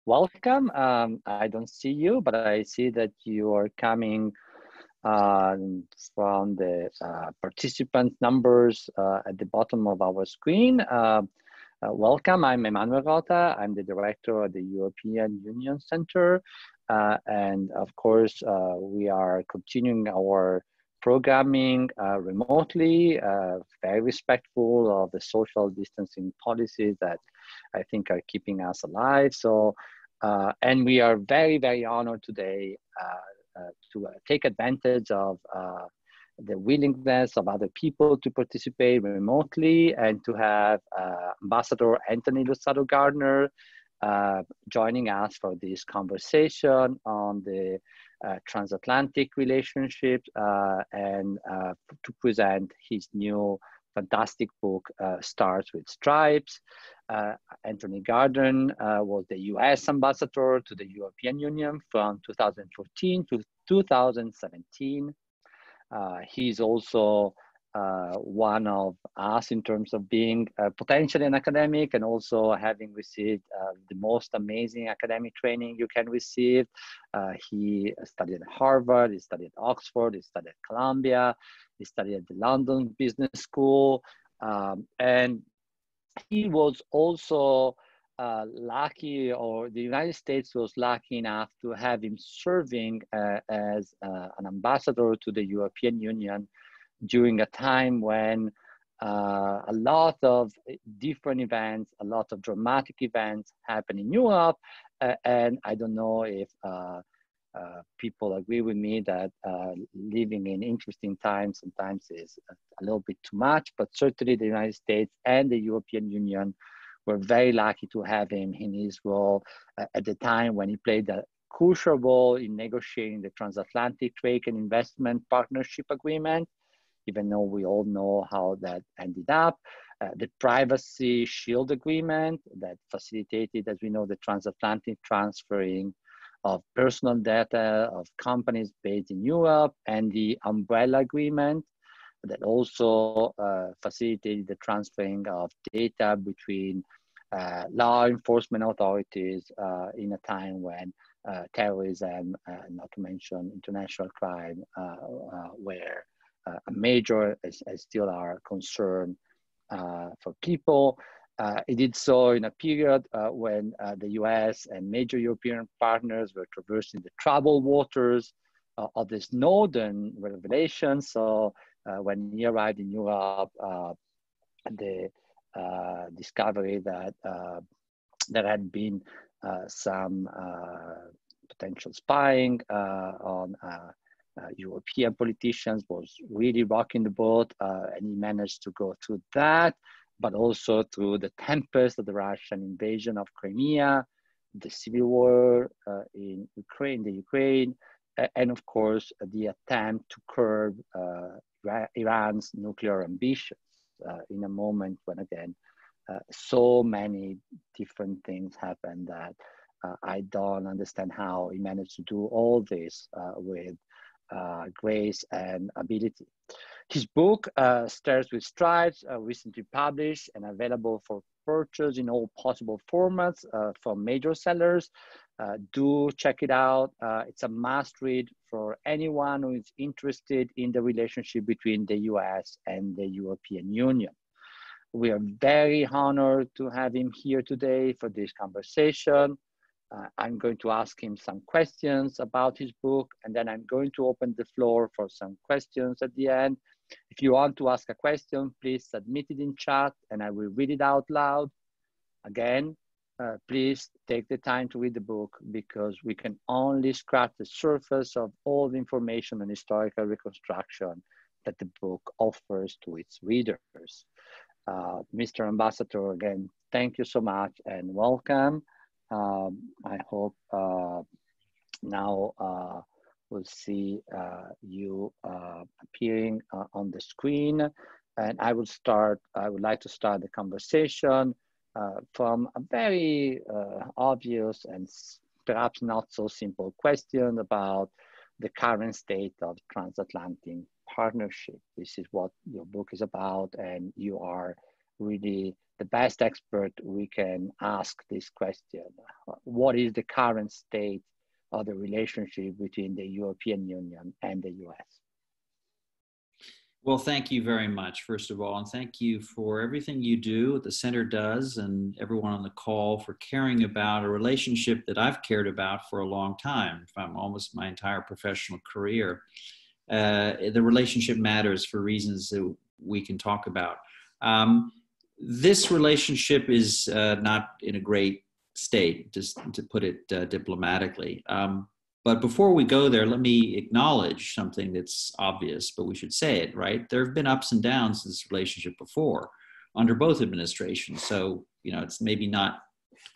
Welcome. I don't see you, but I see that you are coming from the participant numbers at the bottom of our screen. Welcome, I'm Emanuel Rota. I'm the director of the European Union Center. And of course, we are continuing our programming remotely, very respectful of the social distancing policies that I think are keeping us alive. So, and we are very, very honored today to take advantage of the willingness of other people to participate remotely and to have Ambassador Anthony Luzzatto Gardner joining us for this conversation on the transatlantic relationship and to present his new fantastic book, Starts with Stripes. Anthony Gardner was the US ambassador to the European Union from 2014 to 2017. He's also one of us in terms of being potentially an academic and also having received the most amazing academic training you can receive. He studied at Harvard, he studied at Oxford, he studied at Columbia, he studied at the London Business School, and he was also lucky, or the United States was lucky enough to have him serving as an ambassador to the European Union during a time when a lot of different events, a lot of dramatic events happen in Europe. And I don't know if people agree with me that living in interesting times sometimes is a little bit too much, but certainly the United States and the European Union were very lucky to have him in his role at the time when he played a crucial role in negotiating the Transatlantic Trade and Investment Partnership Agreement, even though we all know how that ended up. The Privacy Shield Agreement that facilitated, as we know, the transatlantic transferring of personal data of companies based in Europe, and the Umbrella Agreement that also facilitated the transferring of data between law enforcement authorities in a time when terrorism, not to mention international crime, were a major, as still are, concern for people. It did so in a period when the US and major European partners were traversing the troubled waters of the Snowden revelations. So when he arrived in Europe, the discovery that there had been some potential spying on European politicians was really rocking the boat, and he managed to go through that, but also through the tempest of the Russian invasion of Crimea, the civil war in Ukraine, and of course the attempt to curb Iran's nuclear ambitions in a moment when, again, so many different things happened that I don't understand how he managed to do all this with grace and ability. His book, Starts with Stripes, recently published and available for purchase in all possible formats from major sellers. Do check it out. It's a must read for anyone who is interested in the relationship between the US and the European Union. We are very honored to have him here today for this conversation. I'm going to ask him some questions about his book, and then I'm going to open the floor for some questions at the end. If you want to ask a question, please submit it in chat and I will read it out loud. Again, please take the time to read the book because we can only scratch the surface of all the information and historical reconstruction that the book offers to its readers. Mr. Ambassador, again, thank you so much and welcome. I hope now we'll see you appearing on the screen. And I would like to start the conversation from a very obvious and perhaps not so simple question about the current state of transatlantic partnership. This is what your book is about, and you are really the best expert we can ask this question. What is the current state of the relationship between the European Union and the US? Well, thank you very much, first of all, and thank you for everything you do, what the center does, and everyone on the call for caring about a relationship that I've cared about for a long time, from almost my entire professional career. The relationship matters for reasons that we can talk about. This relationship is not in a great state, just to put it diplomatically. But before we go there, let me acknowledge something that's obvious, but we should say it, right? There have been ups and downs in this relationship before under both administrations. So, it's maybe not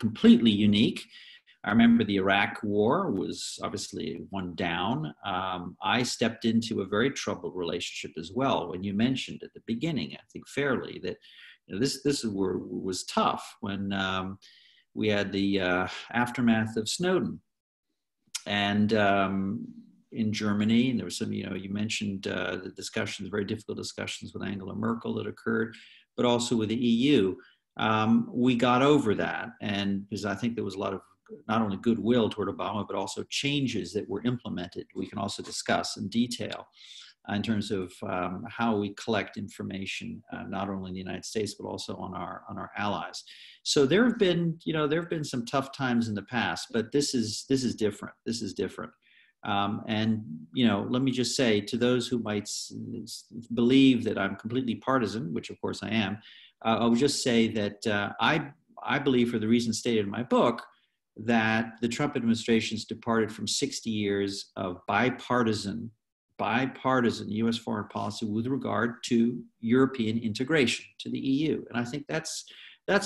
completely unique. I remember the Iraq War was obviously one down. I stepped into a very troubled relationship as well. When you mentioned at the beginning, I think fairly, that this was tough when we had the aftermath of Snowden. And in Germany, and there was some, you mentioned the discussions, very difficult discussions with Angela Merkel that occurred, but also with the EU. We got over that. And because I think there was a lot of not only goodwill toward Obama, but also changes that were implemented. We can also discuss in detail in terms of how we collect information, not only in the United States, but also on our allies. So there have been some tough times in the past, but this is different. This is different. And let me just say to those who might believe that I'm completely partisan, which of course I am, I would just say that I believe, for the reasons stated in my book, that the Trump administration's departed from 60 years of bipartisan U.S. foreign policy with regard to European integration to the EU. And I think that's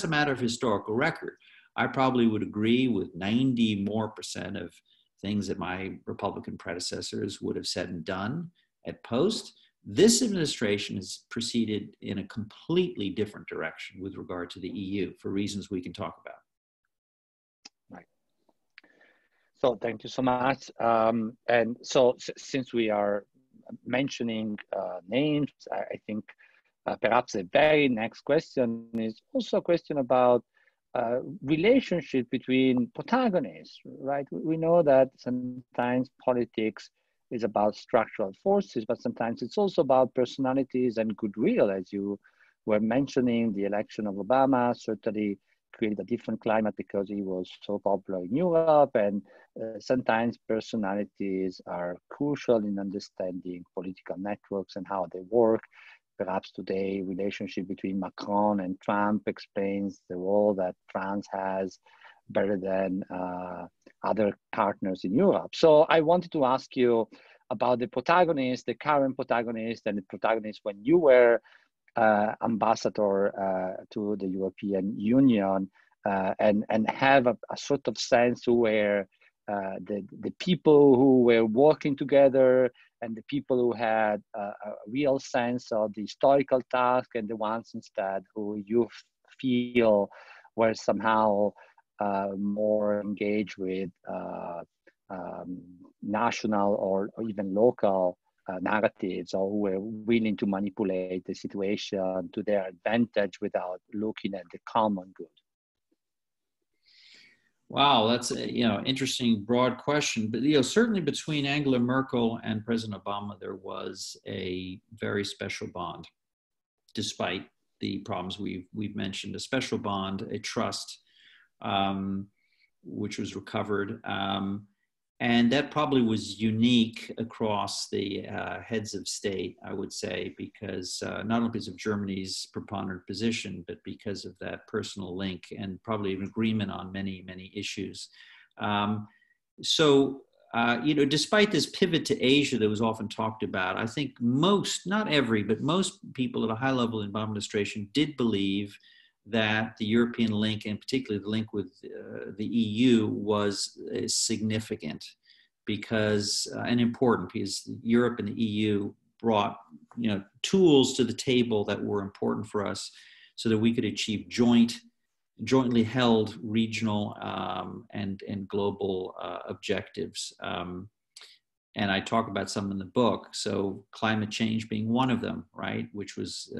a matter of historical record. I probably would agree with 90% more of things that my Republican predecessors would have said and done at Post. This administration has proceeded in a completely different direction with regard to the EU for reasons we can talk about. Right. So thank you so much. And so since we are mentioning names, I think perhaps the very next question is also a question about relationship between protagonists, right? We know that sometimes politics is about structural forces, but sometimes it's also about personalities and goodwill, as you were mentioning. The election of Obama certainly created a different climate because he was so popular in Europe, and sometimes personalities are crucial in understanding political networks and how they work. Perhaps today, relationship between Macron and Trump explains the role that France has better than other partners in Europe. So I wanted to ask you about the protagonist, the current protagonist, and the protagonist when you were ambassador to the European Union, and have a sort of sense where the people who were working together and the people who had a real sense of the historical task, and the ones instead who you feel were somehow more engaged with national or even local narratives, or who were willing to manipulate the situation to their advantage without looking at the common good. Wow, that's a interesting, broad question. But certainly between Angela Merkel and President Obama, there was a very special bond, despite the problems we've mentioned. A special bond, a trust, which was recovered, and that probably was unique across the heads of state, I would say, because not only because of Germany's preponderant position, but because of that personal link and probably an agreement on many, many issues. Despite this pivot to Asia that was often talked about, I think most, not every, but most people at a high level in Obama administration did believe that the European link, and particularly the link with the EU, was significant and important, because Europe and the EU brought tools to the table that were important for us, so that we could achieve jointly held regional and global objectives. And I talk about some in the book. So climate change being one of them, right? Which was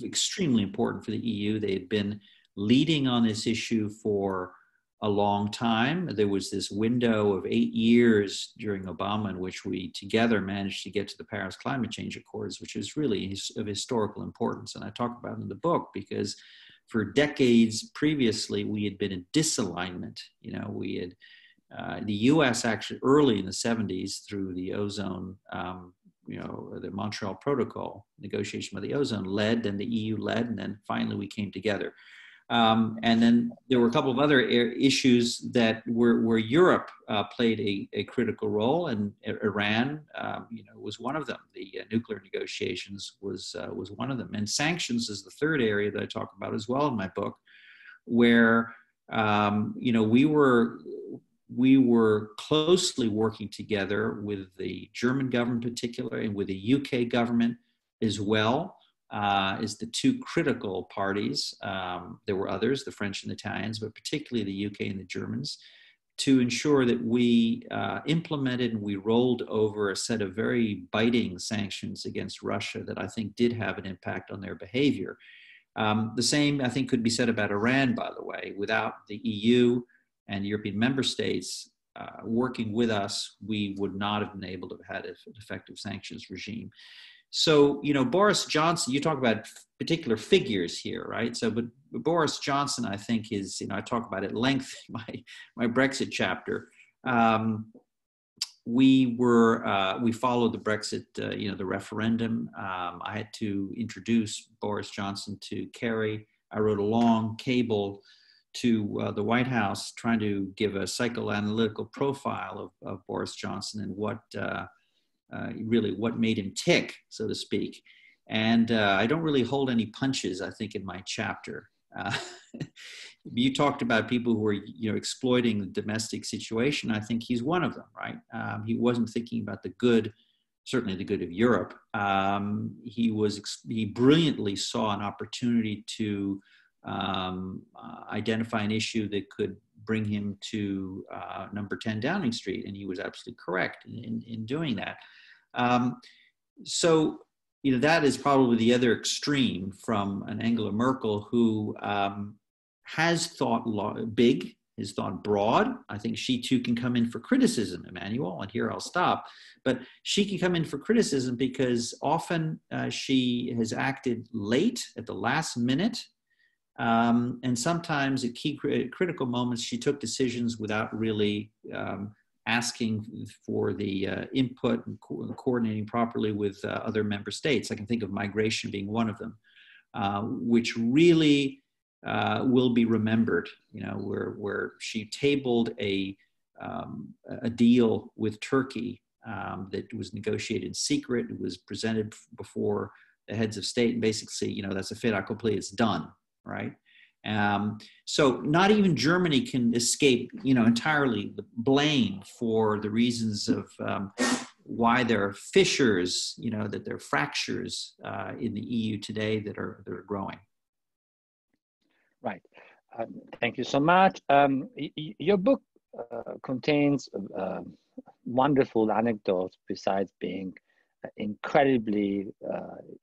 extremely important for the EU. They had been leading on this issue for a long time. There was this window of 8 years during Obama in which we together managed to get to the Paris Climate Change Accords, which is really of historical importance. And I talk about it in the book because for decades previously, we had been in disalignment. You know, we had, the US actually early in the 70s through the ozone, you know, the Montreal Protocol negotiation by the ozone led, then the EU led, and then finally we came together. And then there were a couple of other issues that where Europe played a critical role, and Iran, you know, was one of them. The nuclear negotiations was one of them, and sanctions is the third area that I talk about as well in my book, where you know, we were closely working together with the German government in particular, and with the UK government as well. Is the two critical parties. There were others, the French and the Italians, but particularly the UK and the Germans, to ensure that we implemented and we rolled over a set of very biting sanctions against Russia that I think did have an impact on their behavior. The same, I think, could be said about Iran, by the way. Without the EU and European member states working with us, we would not have been able to have had an effective sanctions regime. So, you know, Boris Johnson, you talk about particular figures here, right? So, but Boris Johnson, I think, is, you know, I talk about at length in my Brexit chapter. We followed the Brexit, you know, the referendum. I had to introduce Boris Johnson to Kerry. I wrote a long cable to the White House trying to give a psychoanalytical profile of Boris Johnson and what, really what made him tick, so to speak. And I don't really hold any punches, I think, in my chapter. You talked about people who are, you know, exploiting the domestic situation. I think he's one of them, right? He wasn't thinking about the good, certainly the good of Europe. He brilliantly saw an opportunity to identify an issue that could bring him to number 10 Downing Street, and he was absolutely correct in doing that. So, you know, that is probably the other extreme from an Angela Merkel who has thought big, has thought broad. I think she too can come in for criticism, Emanuel, and here I'll stop. But she can come in for criticism because often she has acted late at the last minute. And sometimes at key critical moments, she took decisions without really asking for the input and coordinating properly with other member states. I can think of migration being one of them, which really will be remembered, you know, where she tabled a deal with Turkey that was negotiated in secret. It was presented before the heads of state, and basically, you know, that's a fait accompli, it's done, right? So not even Germany can escape, you know, entirely the blame for the reasons of why there are fissures, you know, that there are fractures in the EU today that are growing. Right. Thank you so much. Your book contains wonderful anecdotes besides being incredibly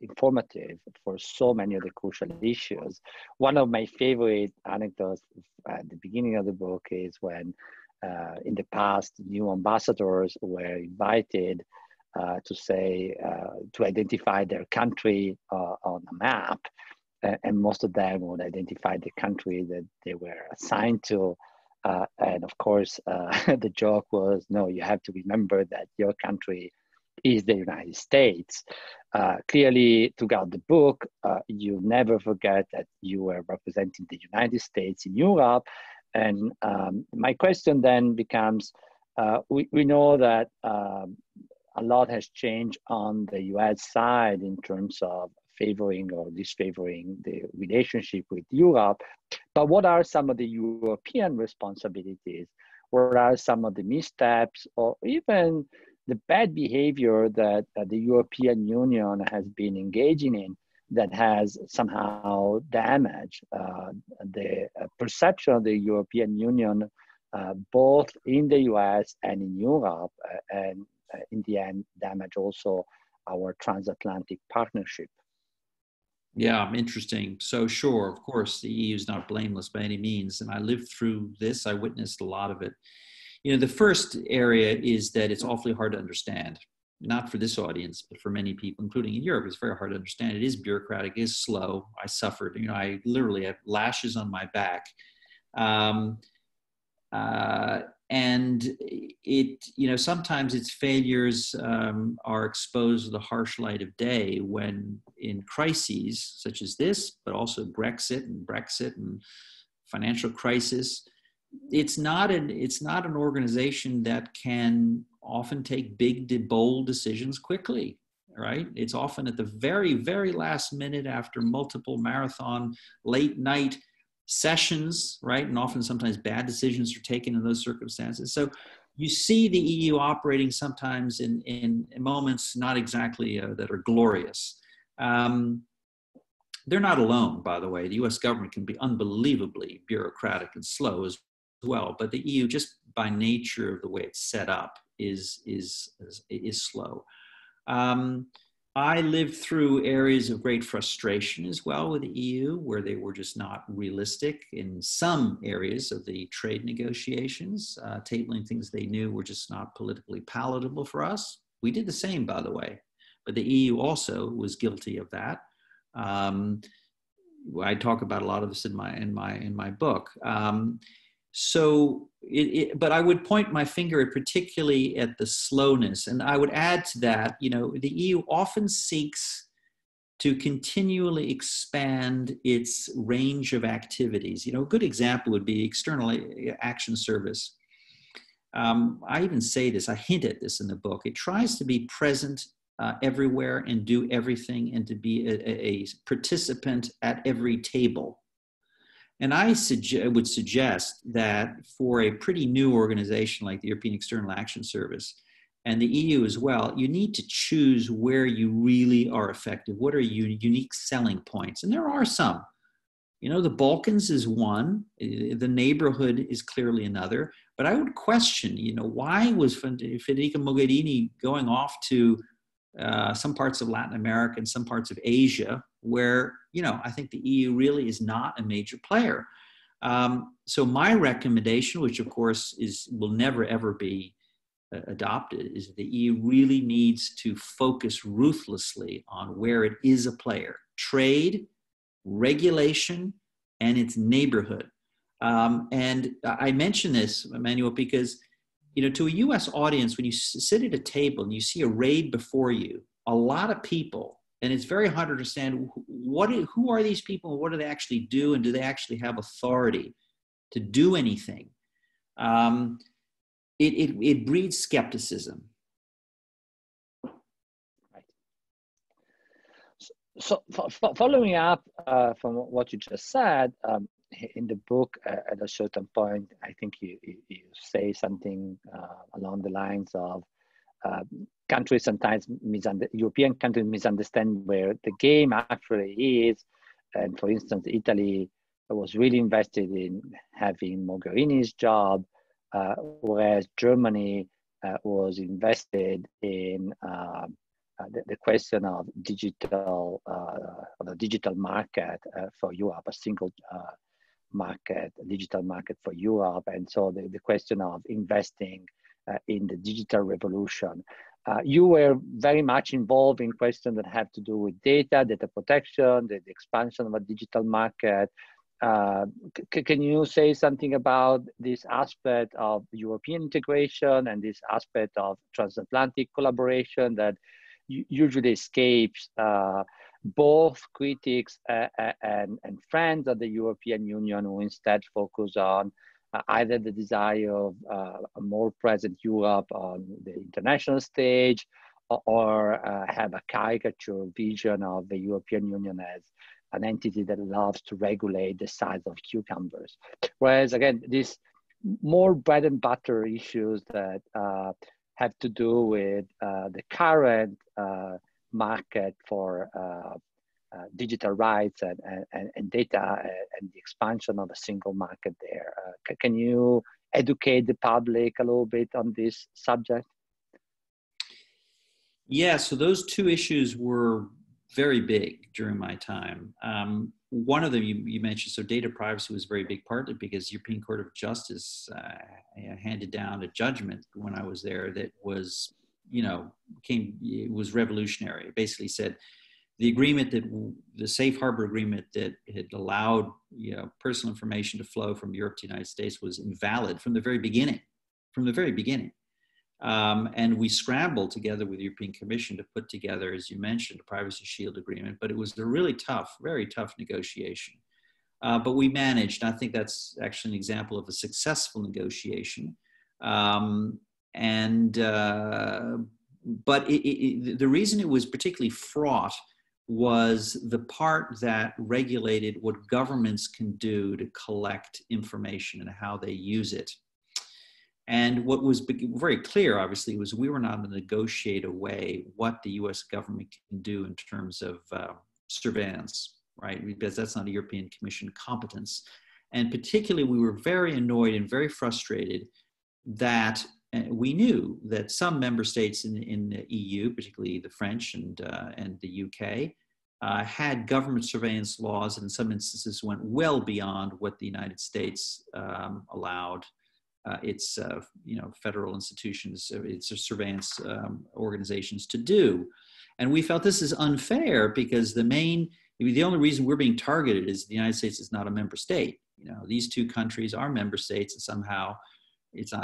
informative for so many of the crucial issues. One of my favorite anecdotes at the beginning of the book is when in the past new ambassadors were invited to identify their country on a map, and most of them would identify the country that they were assigned to. And of course, the joke was, no, you have to remember that your country is the United States. Clearly, throughout the book, you never forget that you were representing the United States in Europe. And my question then becomes, we know that a lot has changed on the US side in terms of favoring or disfavoring the relationship with Europe, but what are some of the European responsibilities? What are some of the missteps or even the bad behavior that the European Union has been engaging in that has somehow damaged the perception of the European Union, both in the US and in Europe, and in the end, damage also our transatlantic partnership? Yeah, interesting. So sure, of course, the EU is not blameless by any means. And I lived through this. I witnessed a lot of it. You know, the first area is that it's awfully hard to understand. Not for this audience, but for many people, including in Europe, it's very hard to understand. It is bureaucratic, it is slow. I suffered. You know, I literally have lashes on my back. Um, uh, and it, you know, sometimes its failures are exposed to the harsh light of day when in crises such as this, but also Brexit and financial crisis. It's not an organization that can often take big, bold decisions quickly, right? It's often at the very, very last minute after multiple marathon late night sessions, right? And often sometimes bad decisions are taken in those circumstances. So you see the EU operating sometimes in moments not exactly that are glorious. Um, they're not alone, by the way. The US government can be unbelievably bureaucratic and slow as well, but the EU, just by nature of the way it's set up, is slow. Um, I lived through areas of great frustration as well with the EU, where they were just not realistic in some areas of the trade negotiations, tabling things they knew were just not politically palatable for us. We did the same, by the way, but the EU also was guilty of that. Um, I talk about a lot of this in my book. But I would point my finger particularly at the slowness, and I would add to that, you know, the EU often seeks to continually expand its range of activities. You know, a good example would be External Action Service. I even say this, I hint at this in the book. It tries to be present everywhere and do everything and to be a participant at every table. And I would suggest that for a pretty new organization like the European External Action Service and the EU as well, you need to choose where you really are effective. What are your unique selling points? And there are some. You know, the Balkans is one, the neighborhood is clearly another. But I would question, you know, why was Federica Mogherini going off to some parts of Latin America and some parts of Asia, where, you know, I think the EU really is not a major player. So my recommendation, which of course will never ever be adopted, is that the EU really needs to focus ruthlessly on where it is a player: trade, regulation, and its neighborhood. And I mention this, Emanuel, because, you know, to a US audience, when you sit at a table and you see a raid before you, a lot of people, and it's very hard to understand who are these people and what do they actually do, and do they actually have authority to do anything? It breeds skepticism. Right. So following up from what you just said, in the book, at a certain point, I think you say something along the lines of countries sometimes European countries misunderstand where the game actually is. And for instance, Italy was really invested in having Mogherini's job, whereas Germany was invested in the question of the digital market for Europe, a single digital market for Europe. And so the question of investing in the digital revolution. You were very much involved in questions that have to do with data protection, the expansion of a digital market. Can you say something about this aspect of European integration and this aspect of transatlantic collaboration that usually escapes both critics and friends of the European Union, who instead focus on either the desire of a more present Europe on the international stage, or have a caricature vision of the European Union as an entity that loves to regulate the size of cucumbers. Whereas, again, these more bread and butter issues that have to do with the current market for digital rights and data and the expansion of a single market there. Can you educate the public a little bit on this subject? Yeah, so those two issues were very big during my time. One of them you mentioned, so data privacy was very big, partly because European Court of Justice handed down a judgment when I was there that was, it was revolutionary. It basically said the agreement the safe harbor agreement that had allowed, personal information to flow from Europe to the United States was invalid from the very beginning, and we scrambled together with the European Commission to put together, as you mentioned, a privacy shield agreement, but it was a really tough, very tough negotiation. But we managed. I think that's actually an example of a successful negotiation. But the reason it was particularly fraught was the part that regulated what governments can do to collect information and how they use it. And what was very clear, obviously, was we were not going to negotiate away what the US government can do in terms of surveillance, right? Because that's not a European Commission competence. And particularly, we were very annoyed and very frustrated that we knew that some member states in the EU, particularly the French and the UK, had government surveillance laws, and in some instances went well beyond what the United States allowed its federal institutions, its surveillance organizations to do. And we felt this is unfair because the only reason we're being targeted is the United States is not a member state. These two countries are member states, and somehow it's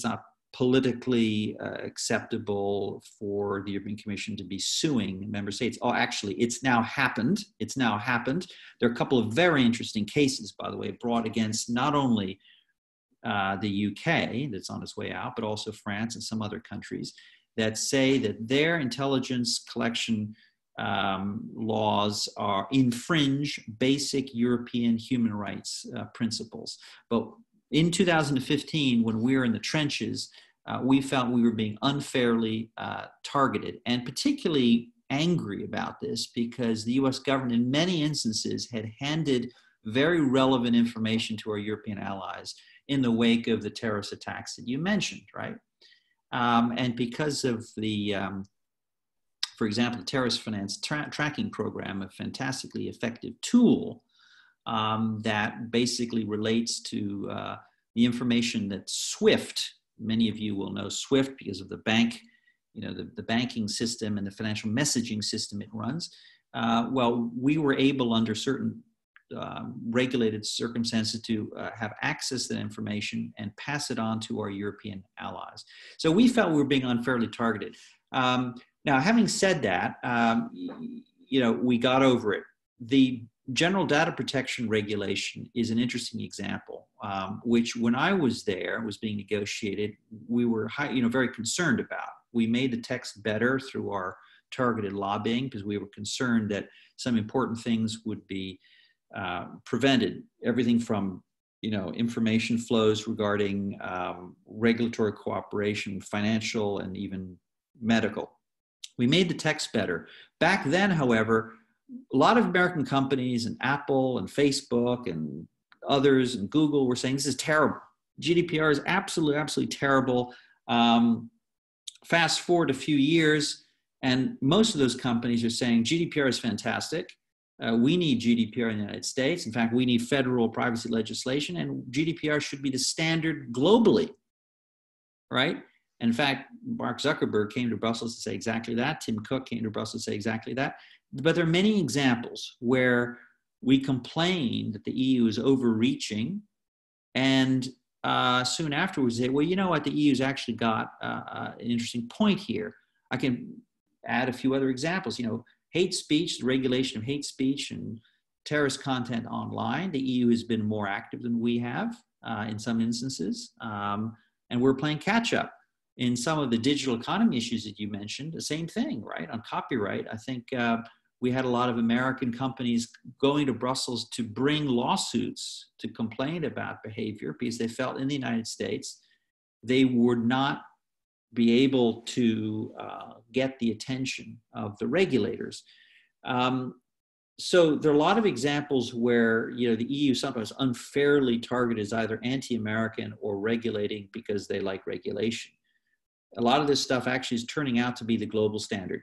not politically acceptable for the European Commission to be suing member states. Oh, actually, it's now happened. There are a couple of very interesting cases, by the way, brought against not only the UK, that's on its way out, but also France and some other countries that say that their intelligence collection laws infringe basic European human rights principles. But in 2015, when we were in the trenches, we felt we were being unfairly targeted, and particularly angry about this because the US government in many instances had handed very relevant information to our European allies in the wake of the terrorist attacks that you mentioned, right? And because of for example, the terrorist finance tracking program, a fantastically effective tool that basically relates to the information that SWIFT, many of you will know SWIFT because of the bank, the banking system and the financial messaging system it runs. Well, we were able under certain regulated circumstances to have access to that information and pass it on to our European allies. So we felt we were being unfairly targeted. Now, having said that, we got over it. The General Data Protection Regulation is an interesting example, which when I was there, was being negotiated, we were very concerned about. We made the text better through our targeted lobbying because we were concerned that some important things would be prevented. Everything from information flows regarding regulatory cooperation, financial, and even medical. We made the text better. Back then, however, a lot of American companies and Apple and Facebook and others and Google were saying this is terrible. GDPR is absolutely terrible. Fast forward a few years, and most of those companies are saying GDPR is fantastic. We need GDPR in the United States. In fact, we need federal privacy legislation, and GDPR should be the standard globally, right? And in fact, Mark Zuckerberg came to Brussels to say exactly that. Tim Cook came to Brussels to say exactly that. But there are many examples where we complain that the EU is overreaching, and soon afterwards say, well, you know what, the EU's actually got an interesting point here. I can add a few other examples. Hate speech, the regulation of hate speech and terrorist content online. The EU has been more active than we have in some instances, and we're playing catch up. In some of the digital economy issues that you mentioned, the same thing, right? On copyright, I think we had a lot of American companies going to Brussels to bring lawsuits to complain about behavior because they felt in the United States they would not be able to get the attention of the regulators. So there are a lot of examples where the EU sometimes unfairly targeted as either anti-American or regulating because they like regulation. A lot of this stuff actually is turning out to be the global standard.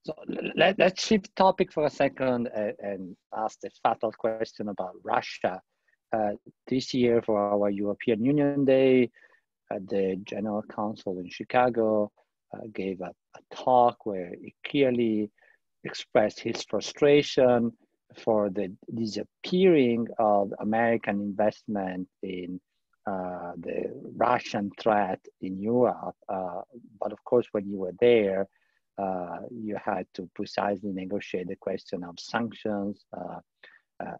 So let's shift topic for a second and ask the fatal question about Russia. This year for our European Union Day, the General Counsel in Chicago gave a talk where he clearly expressed his frustration for the disappearing of American investment in the Russian threat in Europe. But of course, when you were there, you had to precisely negotiate the question of sanctions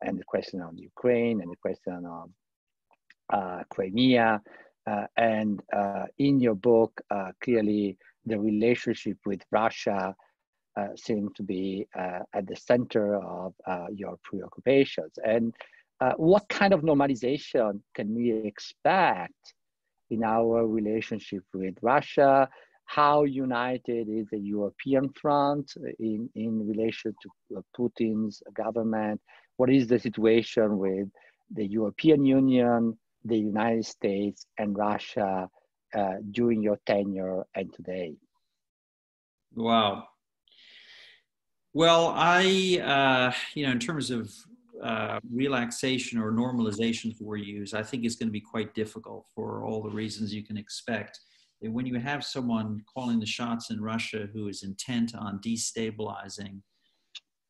and the question of Ukraine and the question of Crimea. And in your book, clearly the relationship with Russia seemed to be at the center of your preoccupations. And what kind of normalization can we expect in our relationship with Russia? How united is the European front in relation to Putin's government? What is the situation with the European Union, the United States, and Russia during your tenure and today? Wow. Well, in terms of relaxation or normalization for use, I think it's going to be quite difficult for all the reasons you can expect. And when you have someone calling the shots in Russia who is intent on destabilizing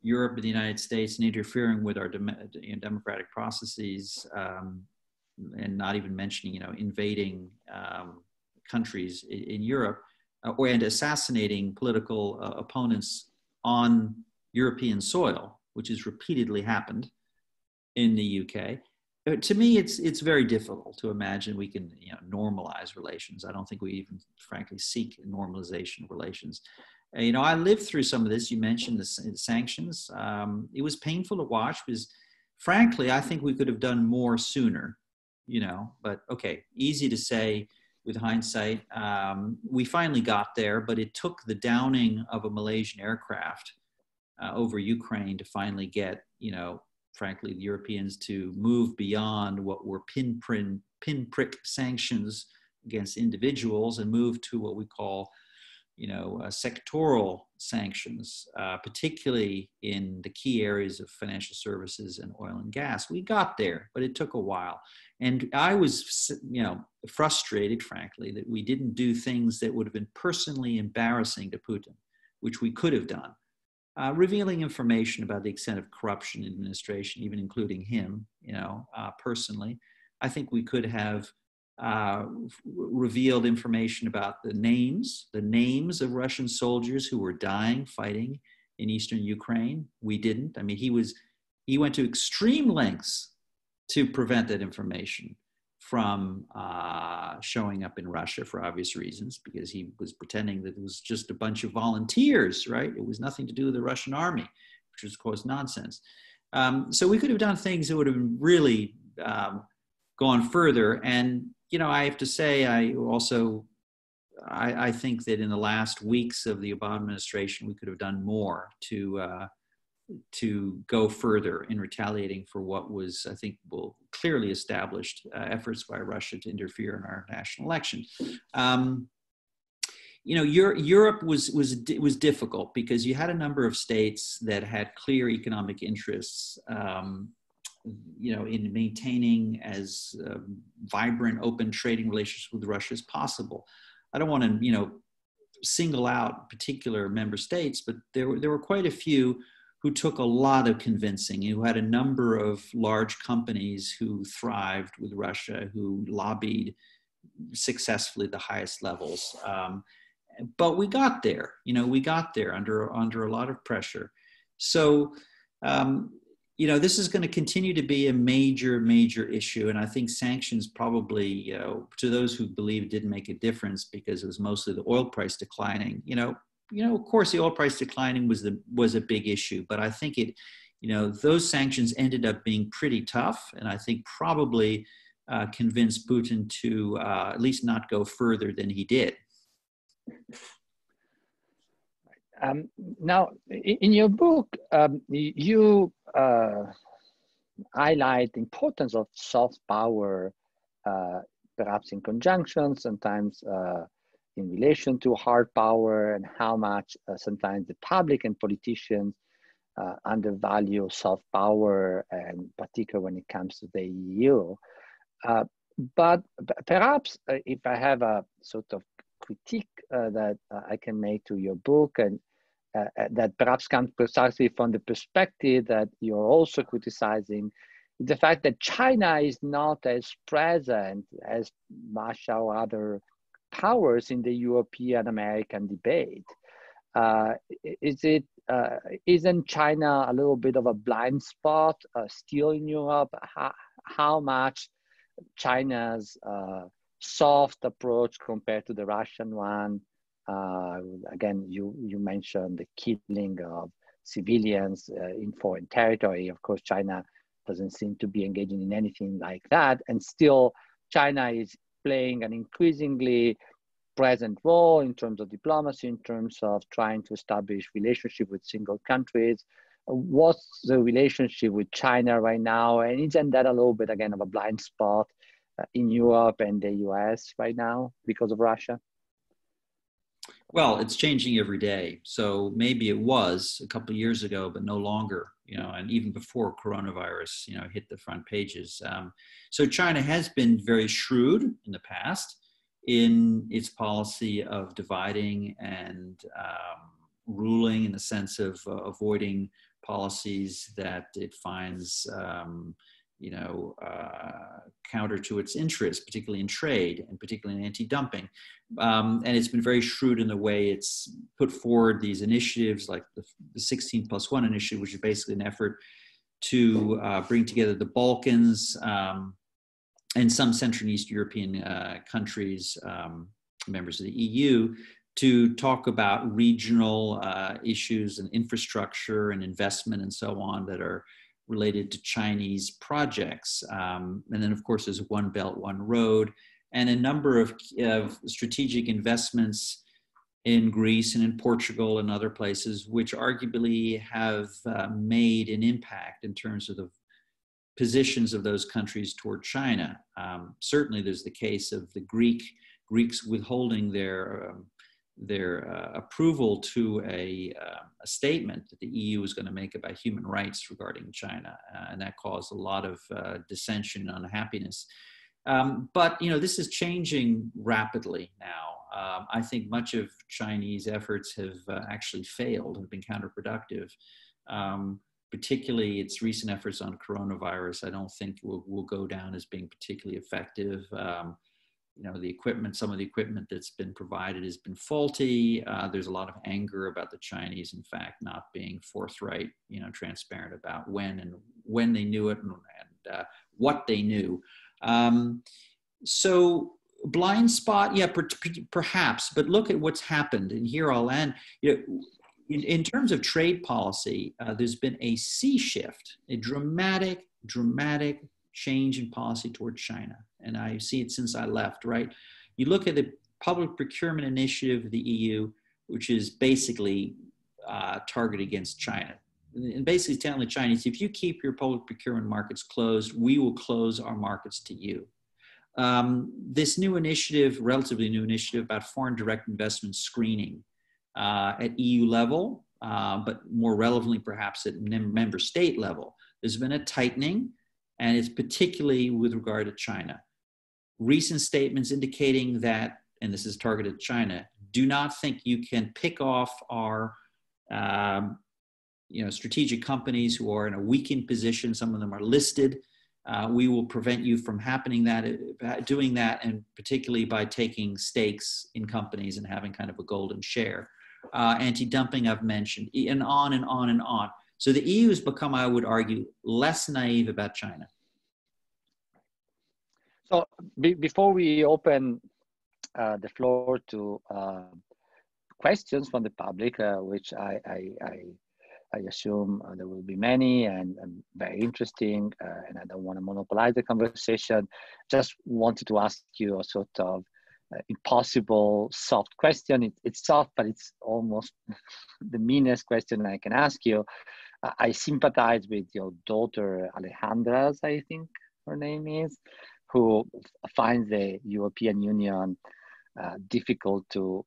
Europe and the United States and interfering with our democratic processes, and not even mentioning, invading countries in Europe, and assassinating political opponents on European soil, which has repeatedly happened in the UK. To me, it's very difficult to imagine we can normalize relations. I don't think we even, frankly, seek normalization of relations. I lived through some of this. You mentioned the sanctions. It was painful to watch because, frankly, I think we could have done more sooner. But okay, easy to say with hindsight. We finally got there, but it took the downing of a Malaysian aircraft over Ukraine to finally get, frankly, the Europeans to move beyond what were pinprick sanctions against individuals and move to what we call, sectoral sanctions, particularly in the key areas of financial services and oil and gas. We got there, but it took a while. And I was, frustrated, frankly, that we didn't do things that would have been personally embarrassing to Putin, which we could have done. Revealing information about the extent of corruption in administration, even including him, personally. I think we could have revealed information about the names of Russian soldiers who were dying fighting in eastern Ukraine. We didn't. I mean, he went to extreme lengths to prevent that information from showing up in Russia for obvious reasons, because he was pretending that it was just a bunch of volunteers, right? It was nothing to do with the Russian army, which was, of course, nonsense. So we could have done things that would have really gone further. And, I have to say, I think that in the last weeks of the Obama administration, we could have done more to go further in retaliating for what was, I think, clearly established efforts by Russia to interfere in our national election. Europe was difficult because you had a number of states that had clear economic interests, in maintaining as vibrant, open trading relationships with Russia as possible. I don't want to, single out particular member states, but there were quite a few who took a lot of convincing, who had a number of large companies who thrived with Russia, who lobbied successfully at the highest levels. But we got there, under a lot of pressure. So, this is going to continue to be a major, major issue. And I think sanctions probably, to those who believe it didn't make a difference because it was mostly the oil price declining, of course, the oil price declining was a big issue, but I think those sanctions ended up being pretty tough, and I think probably convinced Putin to at least not go further than he did. Now, in your book, you highlight the importance of soft power, perhaps in conjunction, sometimes in relation to hard power and how much sometimes the public and politicians undervalue soft power, and particularly when it comes to the EU. But perhaps if I have a sort of critique that I can make to your book, and that perhaps comes precisely from the perspective that you're also criticizing, the fact that China is not as present as Russia or other powers in the European American debate. Isn't China a little bit of a blind spot still in Europe? How much China's soft approach compared to the Russian one? Again, you mentioned the killing of civilians in foreign territory. Of course, China doesn't seem to be engaging in anything like that. And still, China is playing an increasingly present role in terms of diplomacy, in terms of trying to establish relationship with single countries. What's the relationship with China right now? And isn't that a little bit, again, of a blind spot in Europe and the US right now because of Russia? Well, it's changing every day. So maybe it was a couple of years ago, but no longer, and even before coronavirus, hit the front pages. So China has been very shrewd in the past in its policy of dividing and ruling, in the sense of avoiding policies that it finds counter to its interests, particularly in trade and particularly in anti-dumping. And it's been very shrewd in the way it's put forward these initiatives, like the 16+1 initiative, which is basically an effort to bring together the Balkans and some Central and East European countries, members of the EU, to talk about regional issues and infrastructure and investment and so on that are related to Chinese projects. And then, of course, there's One Belt, One Road, and a number of strategic investments in Greece and in Portugal and other places, which arguably have made an impact in terms of the positions of those countries toward China. Certainly, there's the case of the Greeks withholding their approval to a statement that the EU was going to make about human rights regarding China, and that caused a lot of dissension and unhappiness. But this is changing rapidly now. I think much of Chinese efforts have actually failed, have been counterproductive. Particularly its recent efforts on coronavirus, I don't think will go down as being particularly effective. The equipment, some of the equipment that's been provided has been faulty. There's a lot of anger about the Chinese, in fact, not being forthright, transparent about when they knew it and what they knew. So blind spot, yeah, perhaps, but look at what's happened. And here I'll end. In terms of trade policy, there's been a sea shift, a dramatic change in policy toward China. And I see it since I left, right? You look at the public procurement initiative of the EU, which is basically targeted against China. And basically telling the Chinese, if you keep your public procurement markets closed, we will close our markets to you. This new initiative, relatively new initiative about foreign direct investment screening at EU level, but more relevantly perhaps at member state level, there's been a tightening, and it's particularly with regard to China. Recent statements indicating that, and this is targeted at China, do not think you can pick off our strategic companies who are in a weakened position. Some of them are listed. We will prevent you from doing that, and particularly by taking stakes in companies and having kind of a golden share. Anti-dumping I've mentioned, and on and on and on. So the EU has become, I would argue, less naive about China. So before we open the floor to questions from the public, which I assume there will be many and very interesting, and I don't want to monopolize the conversation, just wanted to ask you a sort of impossible soft question. It's soft, but it's almost the meanest question I can ask you. I sympathize with your daughter, Alejandra's, I think her name is, who finds the European Union difficult to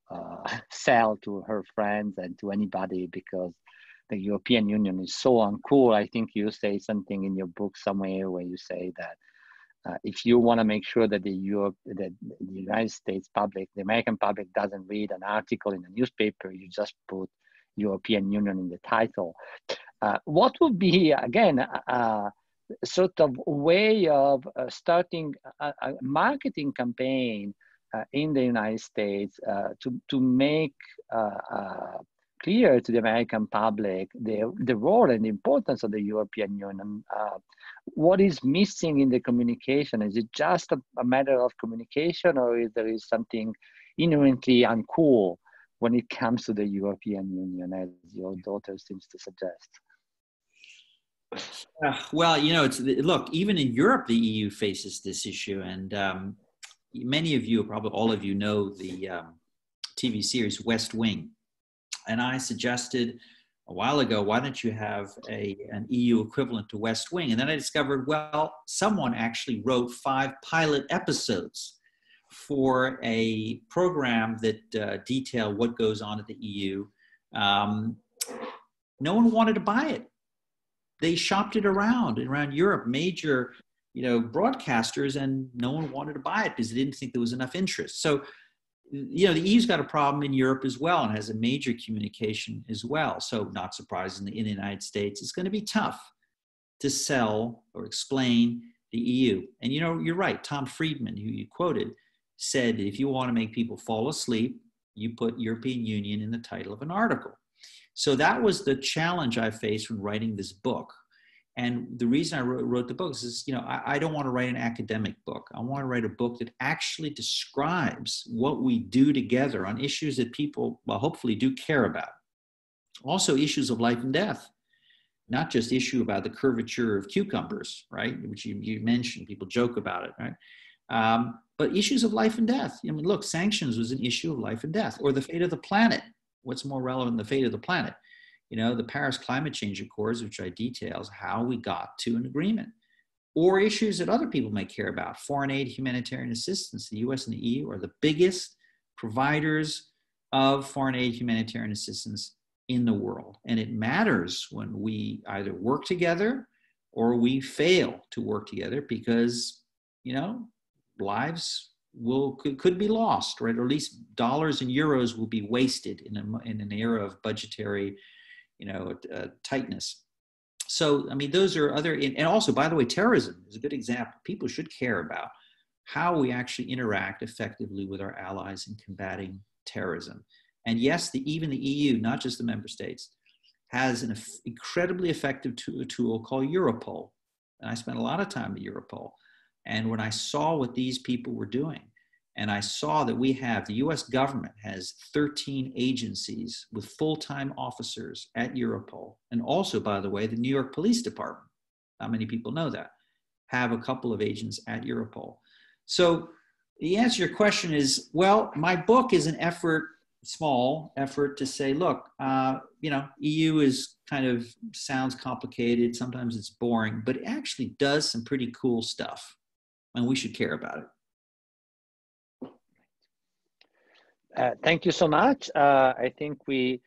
sell to her friends and to anybody because the European Union is so uncool. I think you say something in your book somewhere where you say that if you want to make sure that the United States public, the American public doesn't read an article in a newspaper, you just put European Union in the title. What would be, again, a sort of way of starting a marketing campaign in the United States to make clear to the American public the role and the importance of the European Union? What is missing in the communication? Is it just a matter of communication, or is there something inherently uncool when it comes to the European Union, as your daughter seems to suggest? Well, you know, look, even in Europe, the EU faces this issue. And many of you, probably all of you, know the TV series West Wing. And I suggested a while ago, why don't you have an EU equivalent to West Wing? And then I discovered, well, someone actually wrote 5 pilot episodes for a program that detailed what goes on at the EU. No one wanted to buy it. They shopped it around Europe, major, broadcasters, and no one wanted to buy it because they didn't think there was enough interest. So, the EU's got a problem in Europe as well and has a major communication as well. So not surprisingly, in the United States, it's going to be tough to sell or explain the EU. And, you're right. Tom Friedman, who you quoted, said that if you want to make people fall asleep, you put European Union in the title of an article. So that was the challenge I faced when writing this book. And the reason I wrote the book is, I don't want to write an academic book. I want to write a book that actually describes what we do together on issues that people, well, hopefully do care about. Also issues of life and death, not just issue about the curvature of cucumbers, right? Which you mentioned, people joke about it, right? But issues of life and death. I mean, look, sanctions was an issue of life and death, or the fate of the planet. What's more relevant than the fate of the planet? The Paris Climate Change Accords, which I details how we got to an agreement, or issues that other people may care about. Foreign aid, humanitarian assistance. The US and the EU are the biggest providers of foreign aid, humanitarian assistance in the world. And it matters when we either work together or we fail to work together because, lives could be lost, right? Or at least dollars and euros will be wasted in an era of budgetary tightness. So, I mean, those are other, and also, by the way, terrorism is a good example. People should care about how we actually interact effectively with our allies in combating terrorism. And yes, even the EU, not just the member states, has an incredibly effective tool called Europol. And I spent a lot of time at Europol. And when I saw what these people were doing, and I saw that the US government has 13 agencies with full-time officers at Europol. And also, by the way, the New York Police Department, not many people know that, have a couple of agents at Europol. So the answer to your question is, well, my book is an small effort to say, look, EU sounds complicated. Sometimes it's boring, but it actually does some pretty cool stuff. And we should care about it. Thank you so much. I think we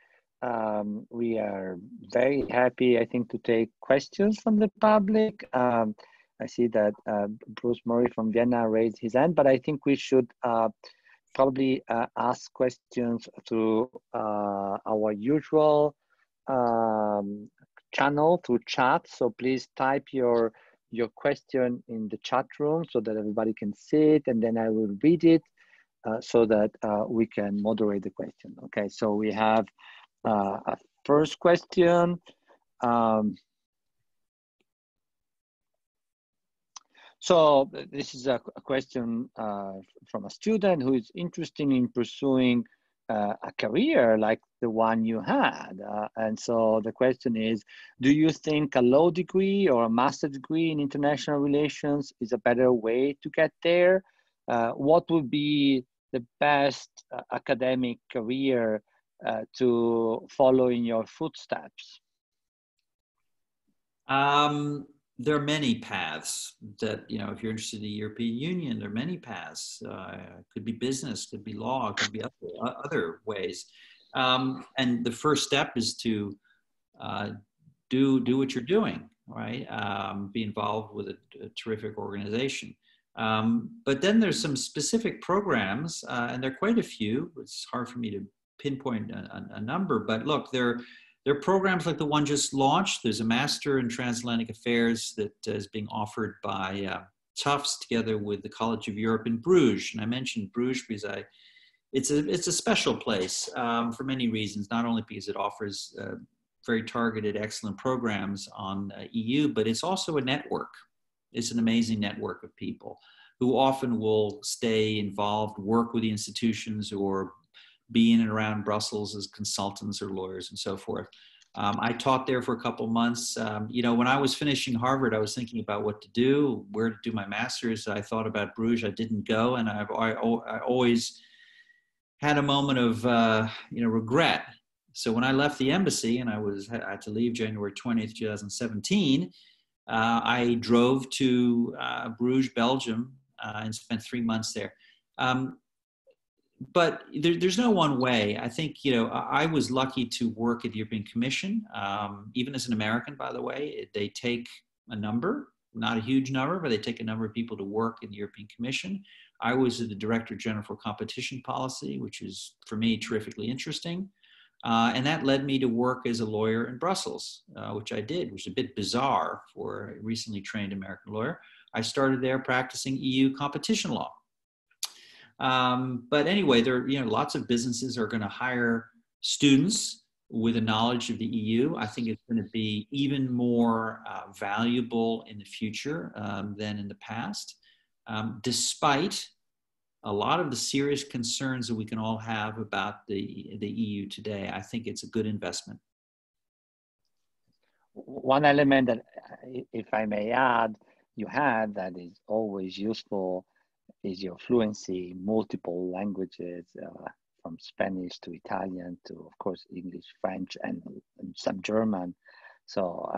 are very happy, I think, to take questions from the public. I see that Bruce Murray from Vienna raised his hand, but I think we should probably ask questions through our usual channel, through chat. So please type your question in the chat room so that everybody can see it, and then I will read it. So that we can moderate the question. Okay, so we have a first question. So this is a question from a student who is interested in pursuing a career like the one you had. And so the question is, do you think a law degree or a master's degree in international relations is a better way to get there? What would be the best academic career to follow in your footsteps? there are many paths that, you know, if you're interested in the European Union, there are many paths. Could be business, could be law, could be other ways. And the first step is to uh, do what you're doing, right? Be involved with a terrific organization. But then there's some specific programs, and there are quite a few. It's hard for me to pinpoint a number, but look, there are programs like the one just launched. There's a Master in Transatlantic Affairs that is being offered by Tufts together with the College of Europe in Bruges. And I mentioned Bruges because it's a special place for many reasons, not only because it offers very targeted, excellent programs on EU, but it's also a network. It's an amazing network of people who often will stay involved, work with the institutions, or be in and around Brussels as consultants or lawyers and so forth. I taught there for a couple months. You know, when I was finishing Harvard, I was thinking about what to do, where to do my master's. I thought about Bruges. I didn't go, and I always had a moment of you know, regret. So when I left the embassy, and I had to leave January 20th, 2017, I drove to Bruges, Belgium, and spent 3 months there. But there's no one way. I think, you know, I was lucky to work at the European Commission, even as an American, by the way. They take a number, not a huge number, but they take a number of people to work in the European Commission. I was the Director General for Competition Policy, which is, for me, terrifically interesting. And that led me to work as a lawyer in Brussels, which I did, which is a bit bizarre for a recently trained American lawyer. I started there practicing EU competition law. But anyway, there are, you know, lots of businesses are going to hire students with a knowledge of the EU. I think it's going to be even more valuable in the future than in the past, despite a lot of the serious concerns that we can all have about the EU today. I think it's a good investment. One element that, if I may add, you had that is always useful is your fluency in multiple languages, from Spanish to Italian to, of course, English, French, and some German. So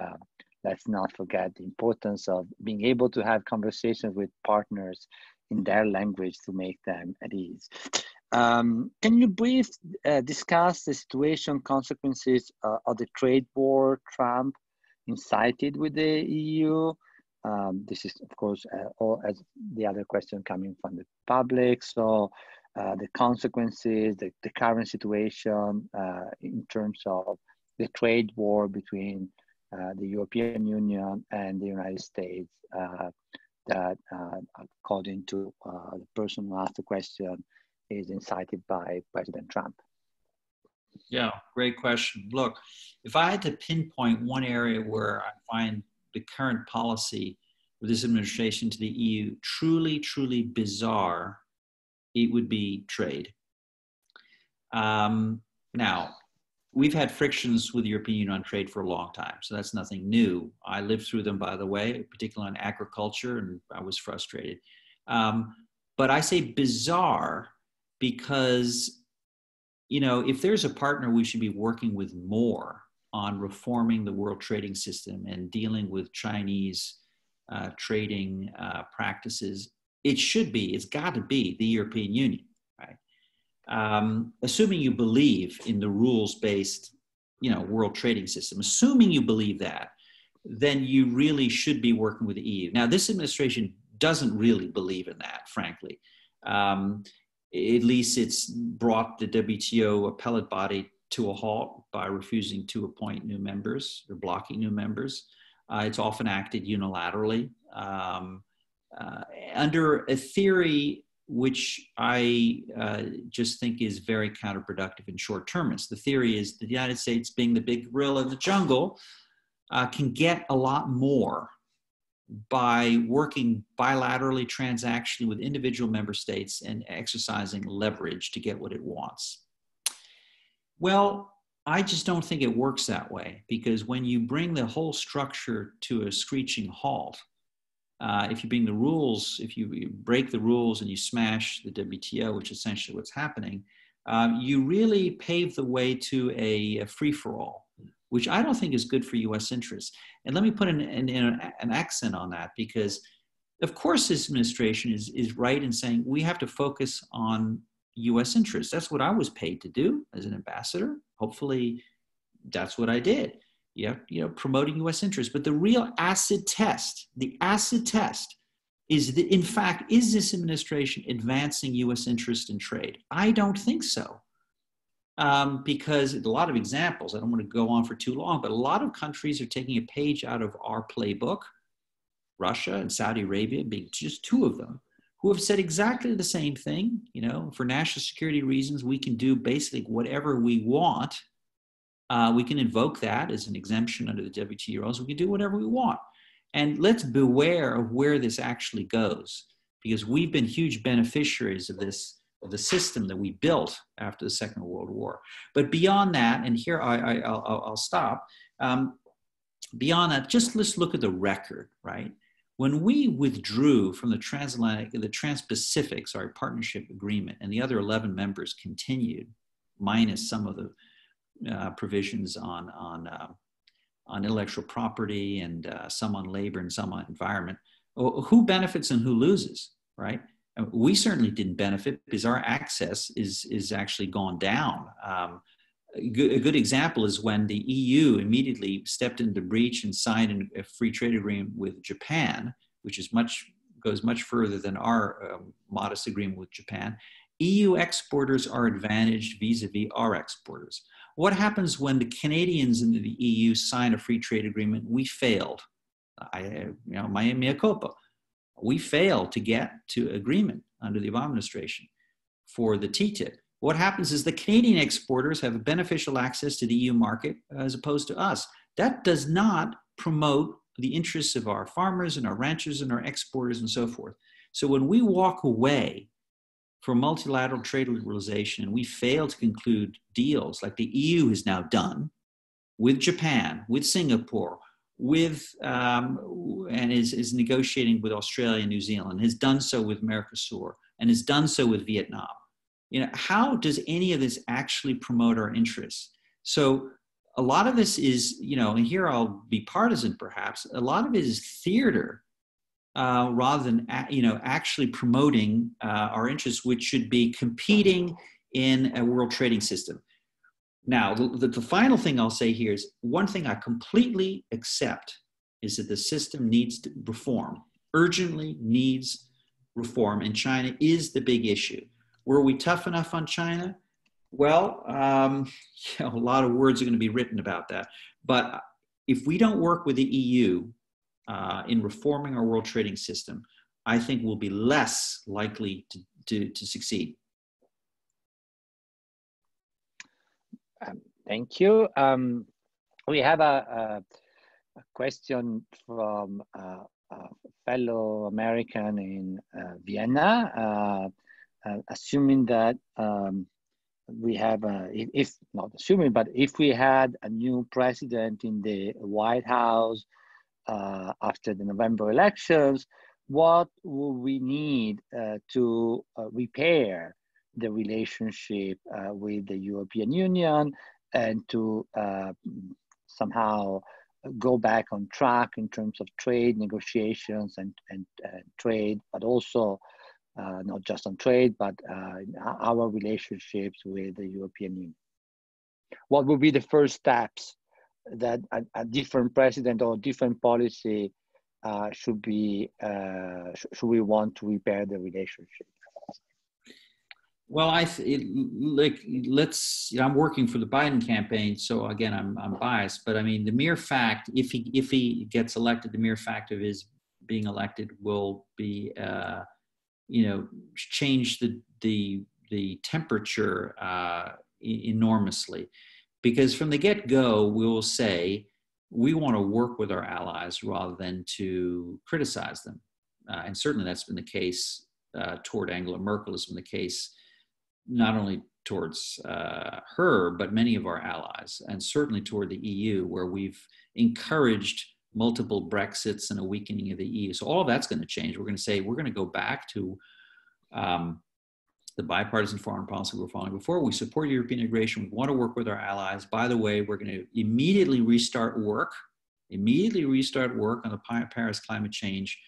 let's not forget the importance of being able to have conversations with partners in their language to make them at ease. Can you briefly discuss the situation, consequences of the trade war Trump incited with the EU? This is, of course, all as the other question coming from the public. So the consequences, the current situation in terms of the trade war between the European Union and the United States, that according to the person who asked the question, is incited by President Trump. Yeah, great question. Look, if I had to pinpoint one area where I find the current policy of this administration to the EU truly, truly bizarre, it would be trade. Now, we've had frictions with the European Union on trade for a long time, so that's nothing new. I lived through them, by the way, particularly on agriculture, and I was frustrated. But I say bizarre because, you know, if there's a partner we should be working with more on reforming the world trading system and dealing with Chinese trading practices, it's got to be the European Union, right? Assuming you believe in the rules-based, you know, world trading system, assuming you believe that, then you really should be working with the EU. Now, this administration doesn't really believe in that, frankly. At least it's brought the WTO appellate body to a halt by refusing to appoint new members or blocking new members. It's often acted unilaterally under a theory which I just think is very counterproductive and short-termist. The theory is that the United States, being the big gorilla in the jungle, can get a lot more by working bilaterally, transactionally with individual member states and exercising leverage to get what it wants. Well, I just don't think it works that way, because when you bring the whole structure to a screeching halt, if you bring the rules, if you break the rules and you smash the WTO, which is essentially what's happening, you really pave the way to a free-for-all which I don't think is good for U.S. interests. And let me put an accent on that, because of course this administration is right in saying we have to focus on U.S. interests. That's what I was paid to do as an ambassador. Hopefully that's what I did. Promoting U.S. interests. But the real acid test, is that, in fact, is this administration advancing U.S. interest in trade? I don't think so. Because a lot of examples, I don't want to go on for too long, but a lot of countries are taking a page out of our playbook, Russia and Saudi Arabia being just two of them, who have said exactly the same thing. For national security reasons, we can do basically whatever we want. We can invoke that as an exemption under the WTO rules. We can do whatever we want. And let's beware of where this actually goes, because we've been huge beneficiaries of the system that we built after the Second World War. But beyond that, and here I'll stop, beyond that, just let's look at the record, right? When we withdrew from the Trans-Pacific, Partnership Agreement, and the other 11 members continued, minus some of the provisions on intellectual property and some on labor and some on environment, who benefits and who loses, right? We certainly didn't benefit because our access is actually gone down. A good example is when the EU immediately stepped into breach and signed a free trade agreement with Japan, which goes much further than our modest agreement with Japan. EU exporters are advantaged vis-a-vis our exporters. What happens when the Canadians in the EU sign a free trade agreement? We failed. My mea culpa. We failed to get to agreement under the Obama administration for the TTIP. What happens is the Canadian exporters have beneficial access to the EU market as opposed to us. That does not promote the interests of our farmers and our ranchers and our exporters and so forth. So when we walk away from multilateral trade liberalization and we fail to conclude deals like the EU has now done with Japan, with Singapore, and is negotiating with Australia and New Zealand, has done so with Mercosur, and has done so with Vietnam. How does any of this actually promote our interests? So a lot of this is, and here I'll be partisan perhaps, a lot of it is theater rather than, actually promoting our interests, which should be competing in a world trading system. Now, the final thing I'll say here is one thing I completely accept is that the system needs to reform, urgently needs reform, and China is the big issue. Were we tough enough on China? Well, a lot of words are going to be written about that. But if we don't work with the EU in reforming our world trading system, I think we'll be less likely to succeed. Thank you. We have a question from a fellow American in Vienna, assuming that we have, if not assuming, but if we had a new president in the White House after the November elections, what would we need to repair the relationship with the European Union and to somehow go back on track in terms of trade negotiations and trade, but also not just on trade, but our relationships with the European Union? What would be the first steps that a different president or different policy should we want to repair the relationship? Well, I'm working for the Biden campaign, so again, I'm biased. But I mean, the mere fact, if he gets elected, the mere fact of his being elected will be, change the temperature enormously, because from the get-go, we will say we want to work with our allies rather than to criticize them, and certainly that's been the case toward Angela Merkel. Has been the case not only towards her, but many of our allies, and certainly toward the EU, where we've encouraged multiple Brexits and a weakening of the EU. So all of that's going to change. We're going to say we're going to go back to the bipartisan foreign policy we're following before. We support European integration. We want to work with our allies. By the way, we're going to immediately restart work on the Paris climate change,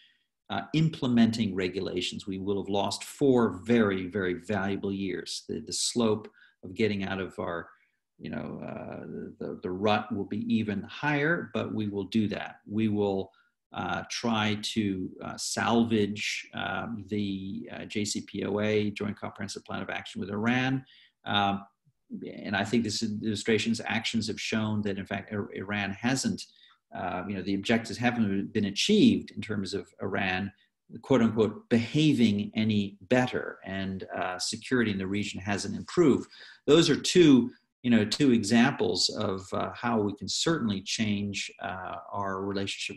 implementing regulations. We will have lost 4 very, very valuable years. The slope of getting out of our, the rut will be even higher, but we will do that. We will try to salvage the JCPOA, Joint Comprehensive Plan of Action with Iran. And I think this administration's actions have shown that, in fact, Iran hasn't, the objectives haven't been achieved in terms of Iran, quote unquote, behaving any better, and security in the region hasn't improved. Those are two examples of how we can certainly change our relationship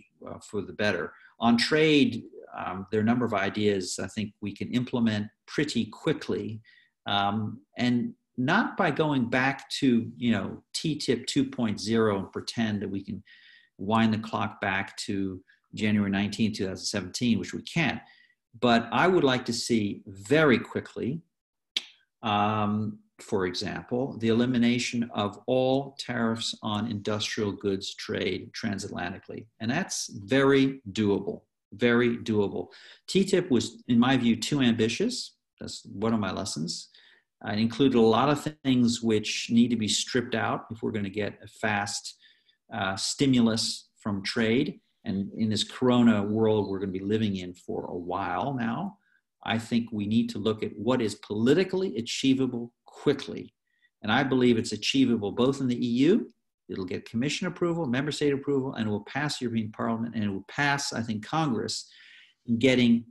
for the better. On trade, there are a number of ideas I think we can implement pretty quickly, and not by going back to TTIP 2.0 and pretend that we can wind the clock back to January 19, 2017, which we can't. But I would like to see very quickly, for example, the elimination of all tariffs on industrial goods trade transatlantically. And that's very doable, very doable. TTIP was, in my view, too ambitious. That's one of my lessons. It included a lot of things which need to be stripped out if we're going to get a fast stimulus from trade. And in this corona world we're going to be living in for a while now, I think we need to look at what is politically achievable quickly. And I believe it's achievable both in the EU, it'll get Commission approval, member state approval, and it will pass the European Parliament, and it will pass, I think, Congress, in getting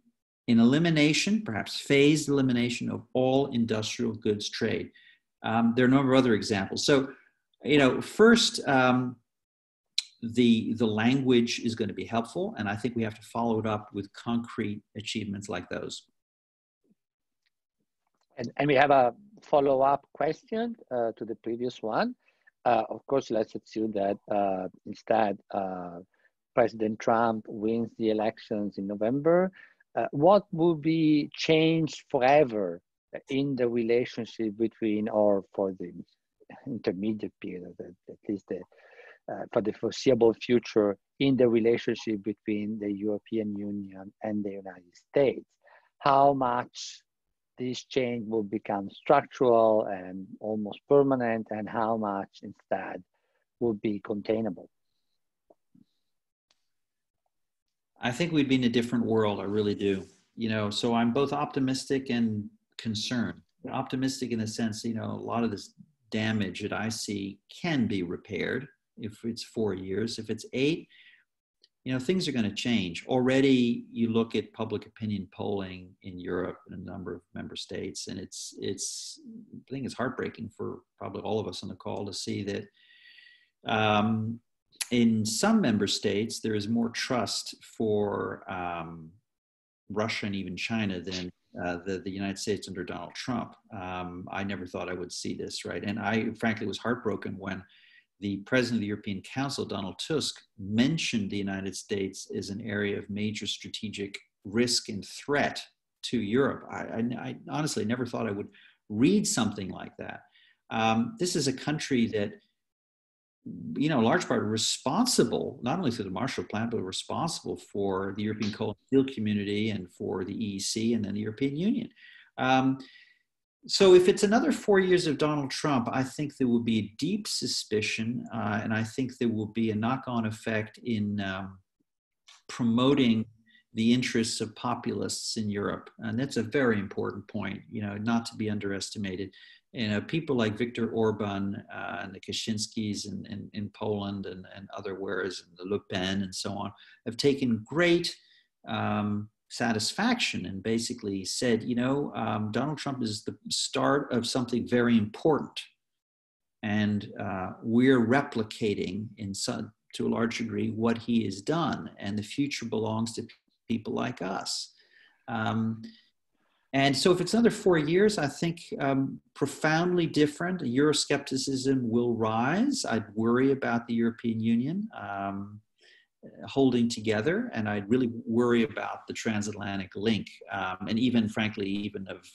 an elimination, perhaps phased elimination, of all industrial goods trade. There are a number of other examples. So, first, the language is going to be helpful, and I think we have to follow it up with concrete achievements like those. And we have a follow-up question to the previous one. Of course, let's assume that instead President Trump wins the elections in November. What will be changed forever in the relationship between, or for the intermediate period, at least for the foreseeable future, in the relationship between the European Union and the United States? How much this change will become structural and almost permanent, and how much instead will be containable? I think we'd be in a different world, I really do. So I'm both optimistic and concerned. Optimistic in the sense, a lot of this damage that I see can be repaired if it's 4 years. If it's 8, things are going to change. Already, you look at public opinion polling in Europe in a number of member states, and it's I think it's heartbreaking for probably all of us on the call to see that in some member states, there is more trust for Russia and even China than the United States under Donald Trump. I never thought I would see this, right? And I frankly was heartbroken when the president of the European Council, Donald Tusk, mentioned the United States as an area of major strategic risk and threat to Europe. I honestly never thought I would read something like that. This is a country that, in large part responsible, not only through the Marshall Plan, but responsible for the European Coal and Steel Community and for the EEC and then the European Union. So if it's another 4 years of Donald Trump, I think there will be a deep suspicion, and I think there will be a knock-on effect in promoting the interests of populists in Europe. And that's a very important point, not to be underestimated. People like Viktor Orban and the Kaczynskis in Poland and other whereas, and the Le Pen and so on, have taken great satisfaction and basically said, Donald Trump is the start of something very important. And we're replicating to a large degree what he has done. And the future belongs to people like us. And so if it's another 4 years, I think profoundly different. Euroscepticism will rise. I'd worry about the European Union holding together, and I'd really worry about the transatlantic link, and even, frankly, even of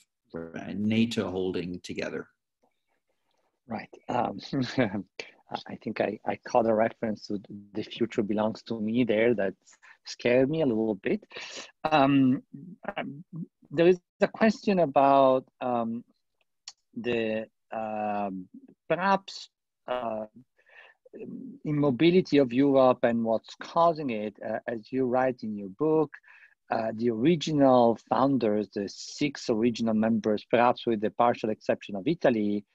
NATO holding together. Right. I think I caught a reference to "The Future Belongs to Me" there. That scared me a little bit. There is a question about the perhaps immobility of Europe and what's causing it. As you write in your book, the original founders, the 6 original members, perhaps with the partial exception of Italy,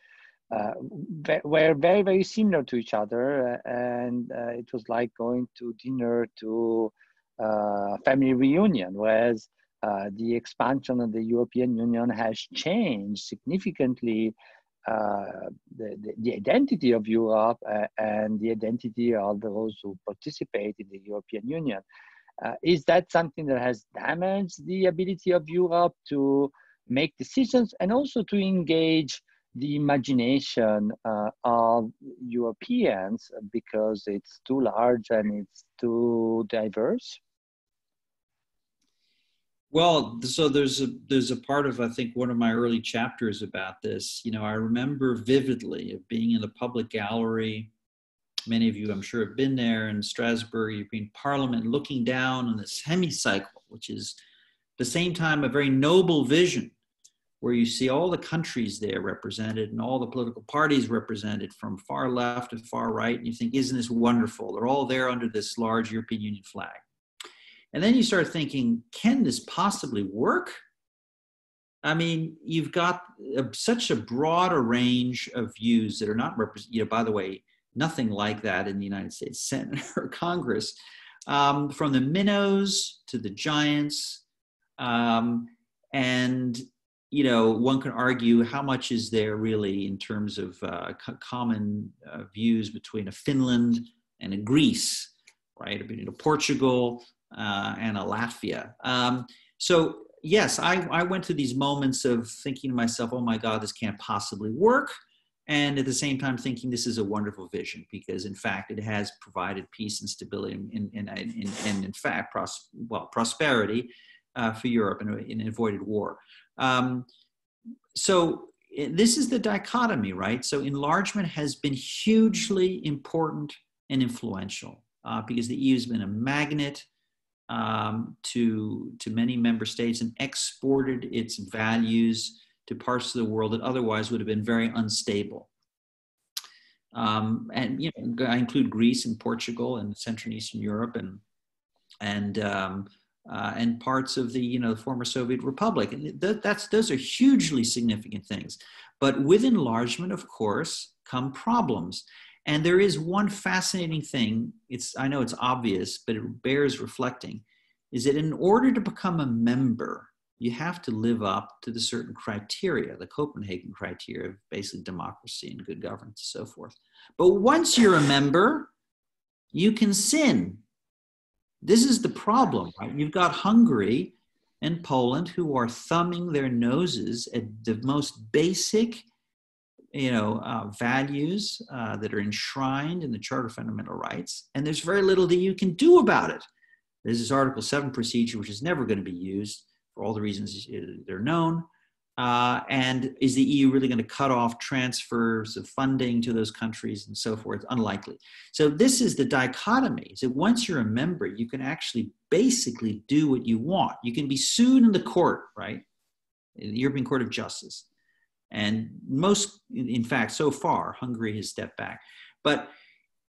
were very, very similar to each other. And it was like going to dinner to a family reunion, whereas the expansion of the European Union has changed significantly the identity of Europe and the identity of those who participate in the European Union. Is that something that has damaged the ability of Europe to make decisions and also to engage the imagination of Europeans because it's too large and it's too diverse? Well, so there's a part of, I think, one of my early chapters about this. You know, I remember vividly of being in the public gallery. Many of you, I'm sure, have been there in Strasbourg, European Parliament, looking down on this hemicycle, which is at the same time a very noble vision, where you see all the countries there represented and all the political parties represented from far left to far right. And you think, isn't this wonderful? They're all there under this large European Union flag. And then you start thinking, can this possibly work? I mean, you've got such a broad range of views that are not represented. You know, by the way, nothing like that in the United States Senate or Congress, from the minnows to the giants. And, you know, one can argue how much is there really in terms of common views between a Finland and a Greece, right? Between a Portugal and a Latvia. So yes, I went through these moments of thinking to myself, oh my God, this can't possibly work. And at the same time thinking this is a wonderful vision because in fact, it has provided peace and stability and in fact, prosperity for Europe and avoided war. So this is the dichotomy, right? So enlargement has been hugely important and influential because the EU has been a magnet to many member states and exported its values to parts of the world that otherwise would have been very unstable. And you know, I include Greece and Portugal and Central and Eastern Europe and parts of the former Soviet Republic. And those are hugely significant things. But with enlargement, of course, come problems. And there is one fascinating thing, I know it's obvious, but it bears reflecting, is that in order to become a member, you have to live up to the certain criteria, the Copenhagen criteria of basically democracy and good governance and so forth. But once you're a member, you can sin. This is the problem, right? You've got Hungary and Poland who are thumbing their noses at the most basic values that are enshrined in the Charter of Fundamental Rights, and there's very little that you can do about it. There's this Article 7 procedure, which is never going to be used for all the reasons they're known. And is the EU really going to cut off transfers of funding to those countries and so forth? Unlikely. So this is the dichotomy, is that once you're a member, you can actually basically do what you want. You can be sued in the court, right? In the European Court of Justice. And in fact, so far, Hungary has stepped back. But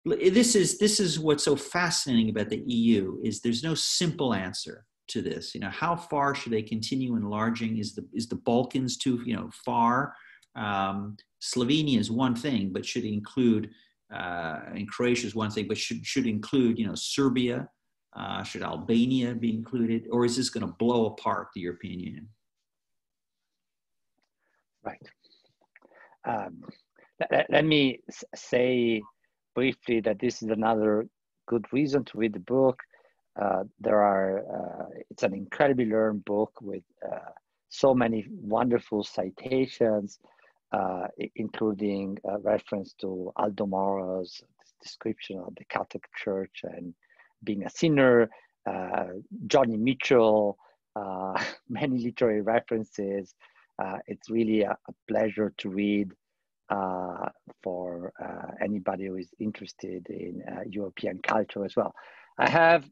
this is what's so fascinating about the EU, is there's no simple answer to this. How far should they continue enlarging? Is the Balkans too far? Slovenia is one thing, but should include, and Croatia is one thing, but should include Serbia? Should Albania be included, or is this going to blow apart the European Union? Right. Let me say briefly that this is another good reason to read the book. It's an incredibly learned book with so many wonderful citations, including a reference to Aldo Moro's description of the Catholic Church and being a sinner, Johnny Mitchell, many literary references, It's really a pleasure to read for anybody who is interested in European culture as well. I have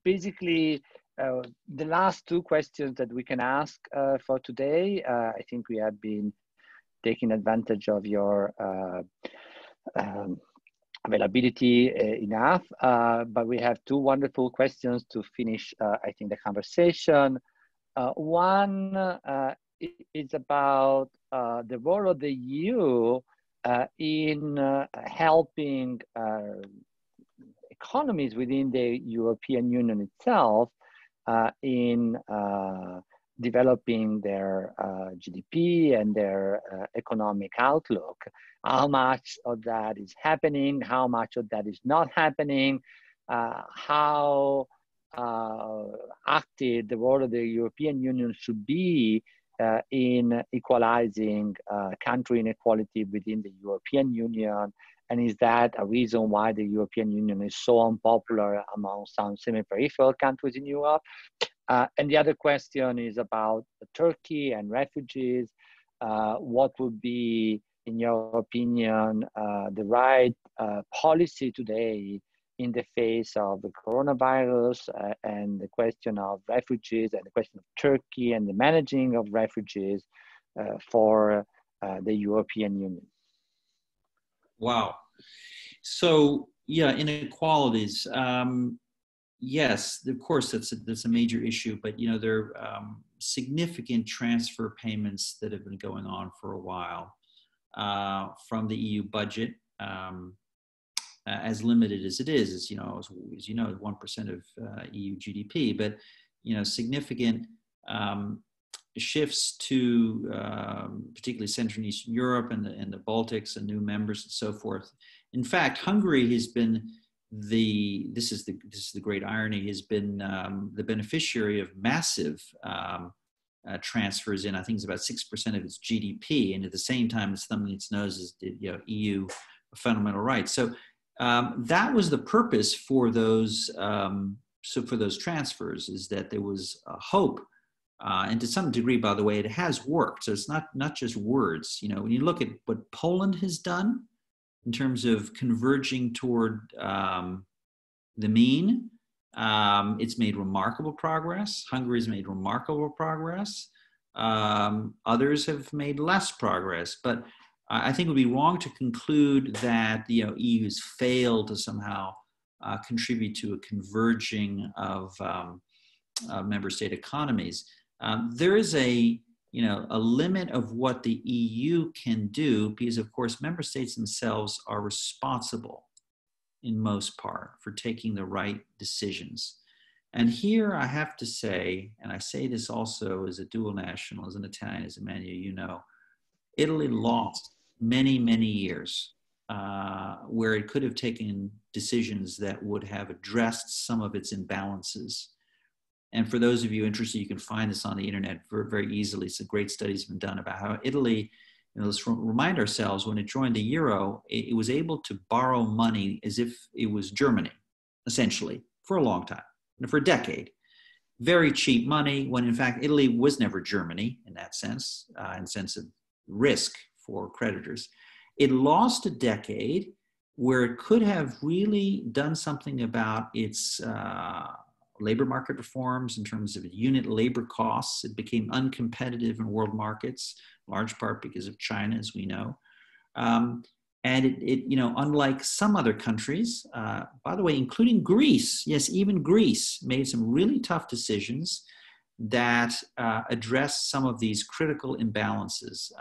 basically the last two questions that we can ask for today. I think we have been taking advantage of your availability enough, but we have two wonderful questions to finish, I think, the conversation. One is about the role of the EU in helping economies within the European Union itself in developing their GDP and their economic outlook. How much of that is happening? How much of that is not happening? How active the role of the European Union should be in equalizing country inequality within the European Union? And is that a reason why the European Union is so unpopular among some semi-peripheral countries in Europe? And the other question is about Turkey and refugees. What would be, in your opinion, the right policy today in the face of the coronavirus and the question of refugees and the question of Turkey and the managing of refugees for the European Union? Wow. So yeah, inequalities. Yes, of course, that's a major issue. But you know, there are significant transfer payments that have been going on for a while from the EU budget, as limited as it is. As you know, 1% of EU GDP. But you know, significant shifts to particularly Central and Eastern Europe and the Baltics and new members and so forth. In fact, Hungary has been this is the great irony, has been the beneficiary of massive transfers in, I think it's about 6% of its GDP, and at the same time it's thumbing its nose as did EU fundamental rights. So that was the purpose for those transfers, is that there was a hope. And to some degree, by the way, it has worked. So it's not just words. You know, when you look at what Poland has done in terms of converging toward the mean, it's made remarkable progress. Hungary's made remarkable progress. Others have made less progress. But I think it would be wrong to conclude that the EU has failed to somehow contribute to a converging of member state economies. There is a limit of what the EU can do, because of course member states themselves are responsible in most part for taking the right decisions. And here I have to say, and I say this also as a dual national, as an Italian, as Emanuel, you know, Italy lost many, many years where it could have taken decisions that would have addressed some of its imbalances. And for those of you interested, you can find this on the internet very easily. Some great studies have been done about how Italy, let's remind ourselves, when it joined the euro, it was able to borrow money as if it was Germany, essentially, for a long time, for a decade. Very cheap money, when in fact Italy was never Germany in that sense, in sense of risk for creditors. It lost a decade where it could have really done something about its labor market reforms in terms of unit labor costs. It became uncompetitive in world markets, large part because of China, as we know. And it unlike some other countries, by the way, including Greece, yes, even Greece made some really tough decisions that addressed some of these critical imbalances.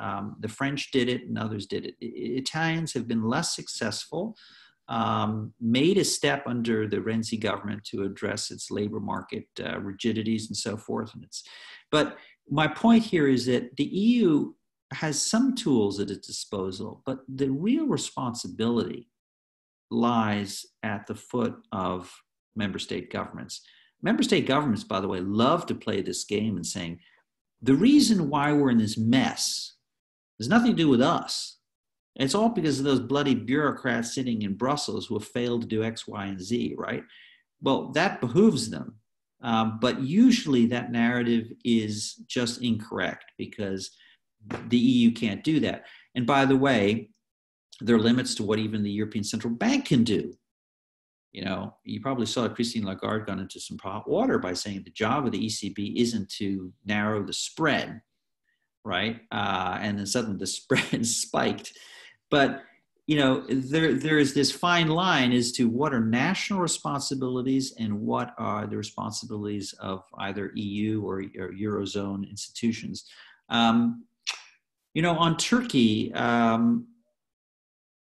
The French did it and others did it. Italians have been less successful, made a step under the Renzi government to address its labor market rigidities and so forth. But my point here is that the EU has some tools at its disposal, but the real responsibility lies at the foot of member state governments. Member state governments, by the way, love to play this game and saying, the reason why we're in this mess has nothing to do with us. It's all because of those bloody bureaucrats sitting in Brussels who have failed to do X, Y, and Z, right? Well, that behooves them. But usually that narrative is just incorrect, because the EU can't do that. And by the way, there are limits to what even the European Central Bank can do. You know, you probably saw Christine Lagarde gone into some hot water by saying the job of the ECB isn't to narrow the spread, right? And then suddenly the spread spiked. But, you know, there is this fine line as to what are national responsibilities and what are the responsibilities of either EU or Eurozone institutions. You know, on Turkey,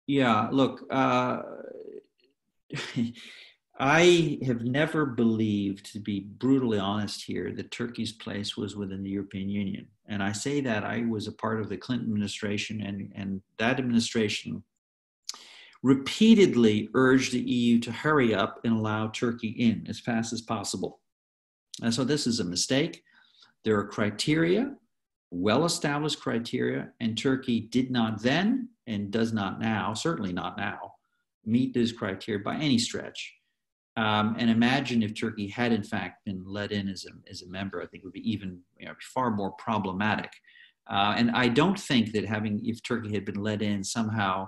yeah, look, I have never believed, to be brutally honest here, that Turkey's place was within the European Union. And I say that I was a part of the Clinton administration, and that administration repeatedly urged the EU to hurry up and allow Turkey in as fast as possible. And so this is a mistake. There are criteria, well-established criteria, and Turkey did not then and does not now, certainly not now, meet those criteria by any stretch. And imagine if Turkey had in fact been let in as a member, I think it would be even far more problematic. And I don't think that if Turkey had been let in somehow,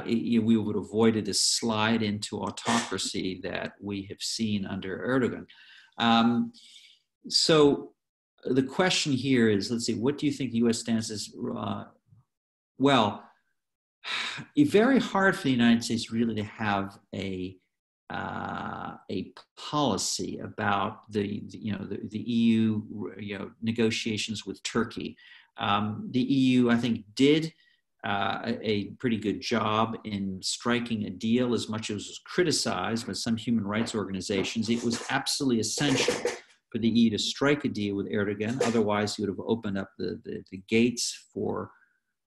we would have avoided this slide into autocracy that we have seen under Erdogan. So the question here is, let's see, what do you think the U.S. stance is? Well, it's very hard for the United States really to have a policy about the EU negotiations with Turkey. The EU, I think, did a pretty good job in striking a deal, as much as it was criticized by some human rights organizations. It was absolutely essential for the EU to strike a deal with Erdogan. Otherwise, he would have opened up the gates for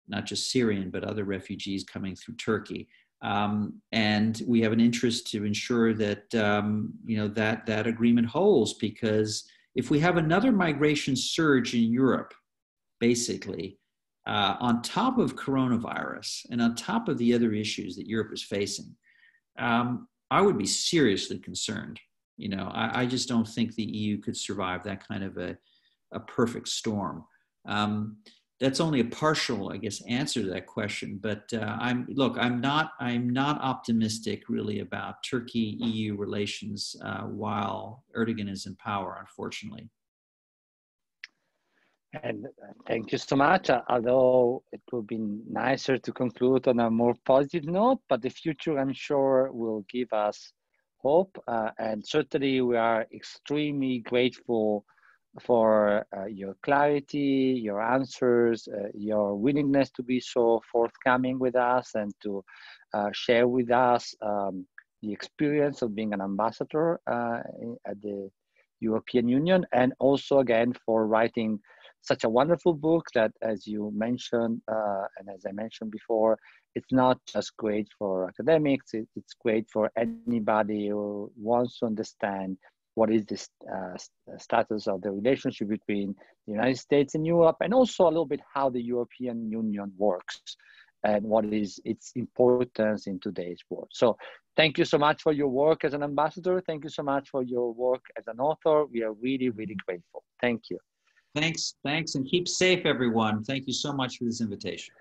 not just Syrian, but other refugees coming through Turkey. And we have an interest to ensure that, that agreement holds, because if we have another migration surge in Europe, basically, on top of coronavirus and on top of the other issues that Europe is facing, I would be seriously concerned. You know, I just don't think the EU could survive that kind of a perfect storm. That's only a partial, I guess, answer to that question. But I'm not optimistic really about Turkey-EU relations while Erdogan is in power, unfortunately. And thank you so much. Although it would be nicer to conclude on a more positive note, but the future, I'm sure, will give us hope. And certainly we are extremely grateful for your clarity, your answers, your willingness to be so forthcoming with us and to share with us the experience of being an ambassador at the European Union, and also again for writing such a wonderful book that, as you mentioned, and as I mentioned before, it's not just great for academics, it's great for anybody who wants to understand what is the status of the relationship between the United States and Europe, and also a little bit how the European Union works and what is its importance in today's world. So thank you so much for your work as an ambassador. Thank you so much for your work as an author. We are really, really grateful. Thank you. Thanks, and keep safe, everyone. Thank you so much for this invitation.